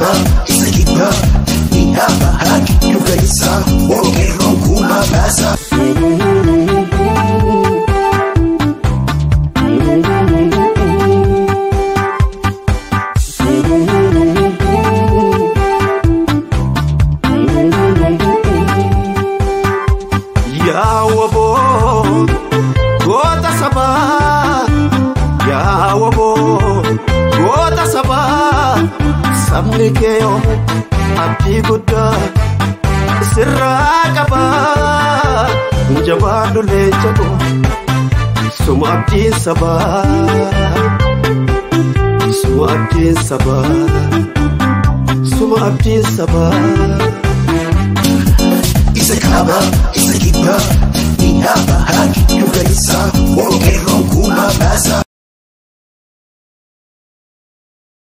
kaba, isa kiba, ni hapa haki tukaisa, woke rokuma basa. Sabni keyo abdii guddaa sirraa qaba jabaadhu leenjako suma abdiin sabaa suma abdiin sabaa suma abdiin sabaa. Isa kaba, isa kiba, ni hapa haki tukaisa, woke rokuma basa.